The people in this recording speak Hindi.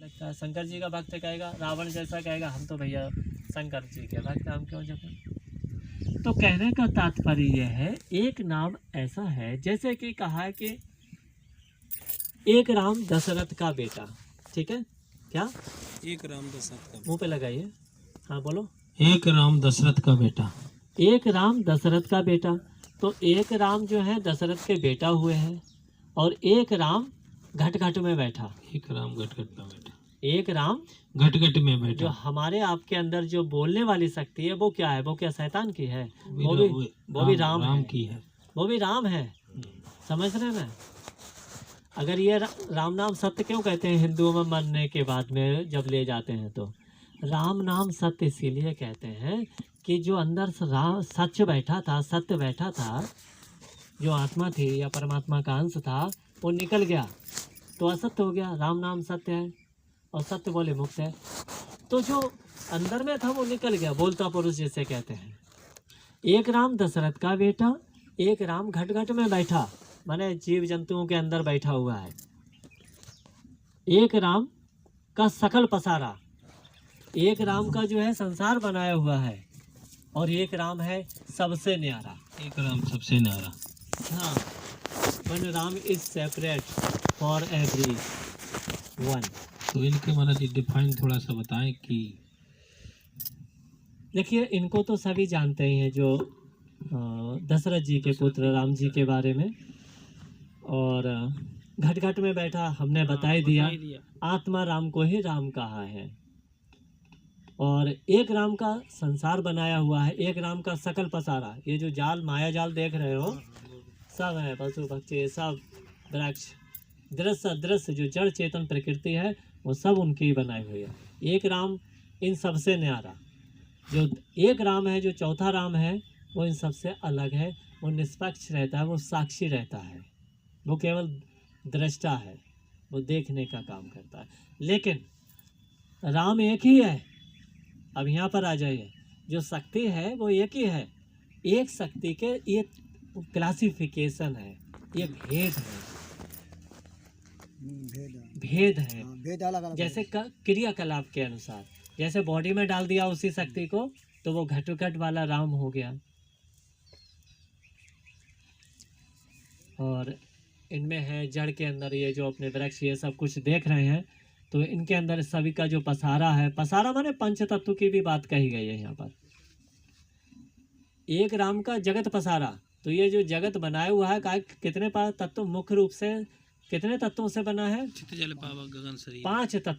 लगता है शंकर जी का भक्त कहेगा, रावण जैसा कहेगा हम तो भैया शंकर जी के भक्त, हम क्यों जपें। तो कहने का तात्पर्य यह है, एक नाम ऐसा है जैसे कि कहा है कि एक राम दशरथ का बेटा, ठीक है क्या, एक राम दशरथ का मुंह पे लगाइए, हाँ बोलो, एक राम दशरथ का बेटा। एक राम दशरथ का बेटा। तो एक राम जो है दशरथ के बेटा हुए हैं, और एक राम घट घट में बैठा। एक राम घट घट में बैठा, एक राम घट घट में जो बैठा। हमारे आपके अंदर जो बोलने वाली शक्ति है वो क्या है, वो क्या शैतान की है, वो राम, भी राम है, की है। वो भी राम है, समझ रहे हैं ना। अगर ये राम नाम सत्य क्यों कहते हैं हिंदुओं में मरने के बाद में जब ले जाते हैं, तो राम नाम सत्य इसीलिए कहते हैं कि जो अंदर से सच बैठा था, सत्य बैठा था, जो आत्मा थी या परमात्मा का अंश था, वो निकल गया तो असत्य हो गया। राम नाम सत्य है और सत्य बोले मुक्त है। तो जो अंदर में था वो निकल गया, बोलता पुरुष जिसे कहते हैं। एक राम दशरथ का बेटा, एक राम घट घट में बैठा, माने जीव जंतुओं के अंदर बैठा हुआ है। एक राम का सकल पसारा, एक राम का जो है संसार बनाया हुआ है, और एक राम है सबसे न्यारा। एक राम सबसे न्यारा। हाँ, one Ram is separate for every one. तो इनके महाराज जी डिफाइन थोड़ा सा बताएं कि देखिए इनको तो सभी जानते ही हैं, जो दशरथ जी के पुत्र राम जी के बारे में। और घट घट में बैठा हमने बता ही दिया, आत्मा राम को ही राम कहा है। और एक राम का संसार बनाया हुआ है, एक राम का सकल पसारा। ये जो जाल माया जाल देख रहे हो सब है, पशु पक्षी सब, वृक्ष, दृश्य अदृश्य जो जड़ चेतन प्रकृति है वो सब उनकी बनाई हुई है। एक राम इन सबसे न्यारा। जो एक राम है, जो चौथा राम है, वो इन सबसे अलग है। वो निष्पक्ष रहता है, वो साक्षी रहता है, वो केवल दृष्टा है, वो देखने का काम करता है। लेकिन राम एक ही है। अब यहाँ पर आ जाइए, जो शक्ति है वो एक ही है। एक शक्ति के ये क्लासिफिकेशन है, ये भेद है, भेद है। भेद अलग जैसे क्रियाकलाप के अनुसार, जैसे बॉडी में डाल दिया उसी शक्ति को तो वो घटोघट वाला राम हो गया। और इनमें है जड़ के अंदर ये जो अपने वृक्ष ये सब कुछ देख रहे हैं, तो इनके अंदर सभी का जो पसारा है, पसारा माने पंच तत्व की भी बात कही गई है यहाँ पर। एक राम का जगत पसारा, तो ये जो जगत बनाया हुआ है कितने तत्व, मुख्य रूप से कितने तत्वों से बना है, चित्त जल पावक गगन शरीर, 5 तत्व।